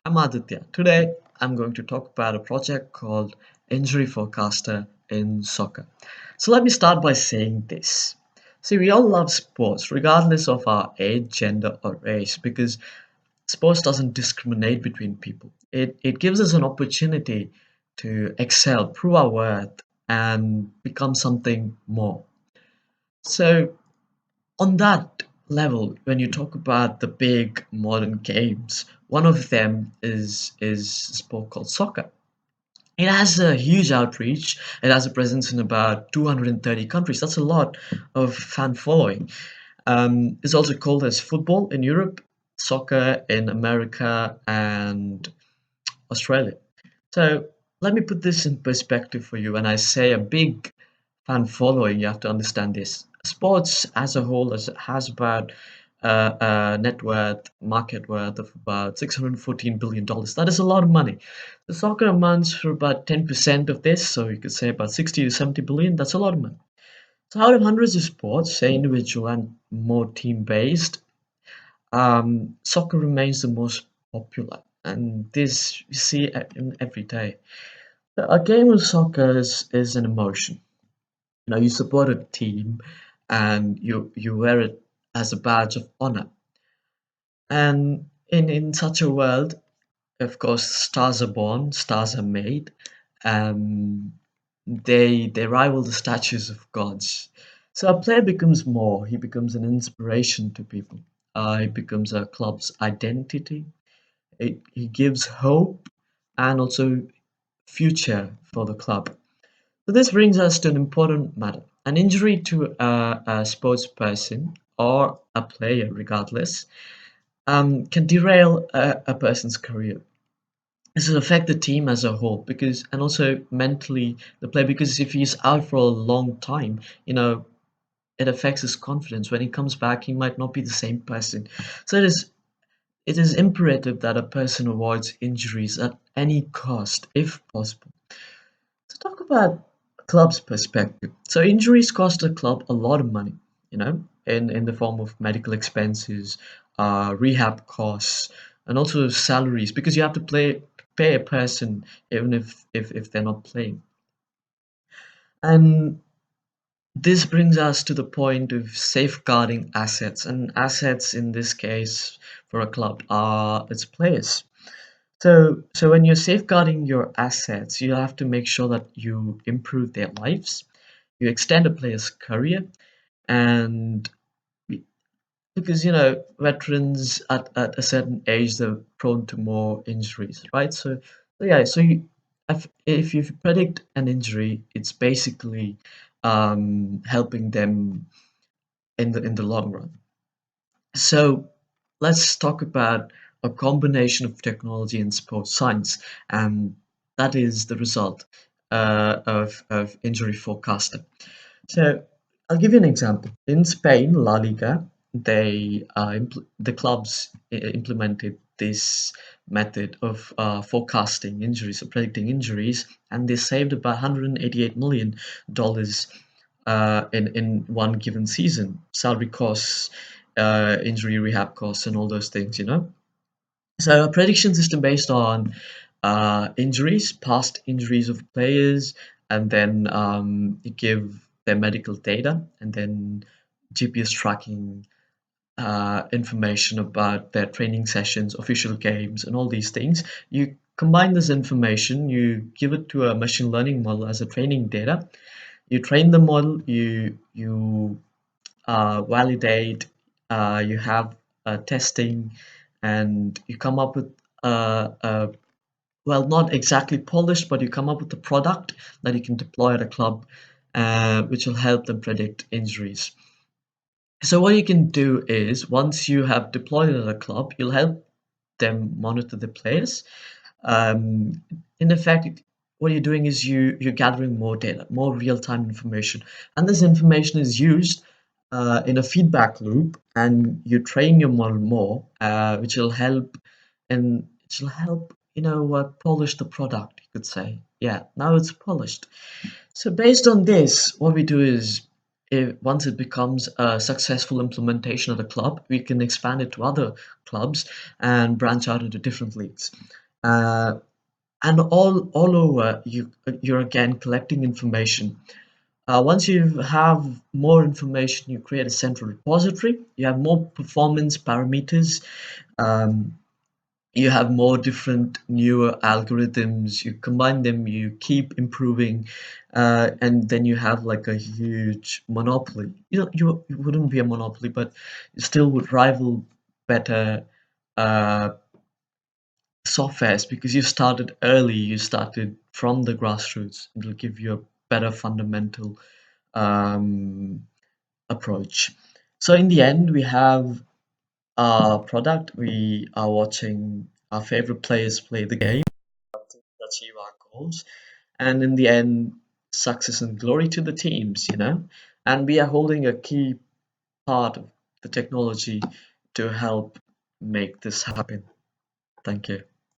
I'm Aditya. Today, I'm going to talk about a project called Injury Forecaster in Soccer. So, let me start by saying this. See, we all love sports, regardless of our age, gender, or race, because sports doesn't discriminate between people. It gives us an opportunity to excel, prove our worth, and become something more. So, on that level, when you talk about the big modern games, one of them is a sport called soccer. It has a huge outreach. It has a presence in about 230 countries. That's a lot of fan following. It's also called as football in Europe, soccer in America and Australia. So let me put this in perspective for you. When I say a big fan following, you have to understand this. Sports as a whole has about net worth, market worth of about $614 billion. That is a lot of money. The soccer amounts for about 10% of this, so you could say about 60 to 70 billion. That's a lot of money. So out of hundreds of sports, say individual and more team-based, soccer remains the most popular, and this you see in every day. A game of soccer is an emotion. You know, you support a team, and you wear it as a badge of honor. And in such a world, of course, stars are born, stars are made. Um, they rival the statues of gods. So a player becomes more. He becomes an inspiration to people. He becomes a club's identity. He gives hope and also future for the club. So this brings us to an important matter. An injury to a sports person or a player, regardless, can derail a person's career. This will affect the team as a whole because, and also mentally the player, because if he's out for a long time, it affects his confidence. When he comes back, he might not be the same person. So it is imperative that a person avoids injuries at any cost, if possible. To talk about a club's perspective. So injuries cost a club a lot of money, in the form of medical expenses, rehab costs, and also salaries, because you have to pay a person even if they're not playing. And this brings us to the point of safeguarding assets, and assets in this case for a club are its players. So when you're safeguarding your assets, you have to make sure that you improve their lives, you extend a player's career, and because veterans at a certain age they're prone to more injuries, right? So yeah, if you predict an injury, it's basically helping them in the long run. So let's talk about a combination of technology and sports science, and that is the result of injury forecasting. So I'll give you an example. In Spain, La Liga, the clubs implemented this method of forecasting injuries or predicting injuries, and they saved about $188 million in one given season. Salary costs, injury rehab costs, and all those things. So a prediction system based on injuries, past injuries of players, and then you give their medical data, and then GPS tracking information about their training sessions, official games, and all these things. You combine this information, you give it to a machine learning model as a training data. You train the model, you validate, you have testing, and you come up with well, not exactly polished, but you come up with a product that you can deploy at a club, which will help them predict injuries. So what you can do is once you have deployed it at a club, you'll help them monitor the players. Um, in effect, what you're doing is you're gathering more data, more real-time information, and this information is used in a feedback loop, and you train your model more, which will help, and it will help polish the product. You could say, yeah, now it's polished. So based on this, what we do is once it becomes a successful implementation at a club, we can expand it to other clubs and branch out into different leagues. Uh, and all over, you're again collecting information. Once you have more information, you create a central repository. You have more performance parameters. Um, you have more different newer algorithms. You combine them, you keep improving, and then you have like a huge monopoly. You wouldn't be a monopoly, but you still would rival better uh, softwares because you started early. You started from the grassroots. It'll give you a better fundamental um, approach. So in the end, we have our product. We are watching our favorite players play the game, achieve our goals, and in the end, success and glory to the teams, you know. And we are holding a key part of the technology to help make this happen. Thank you.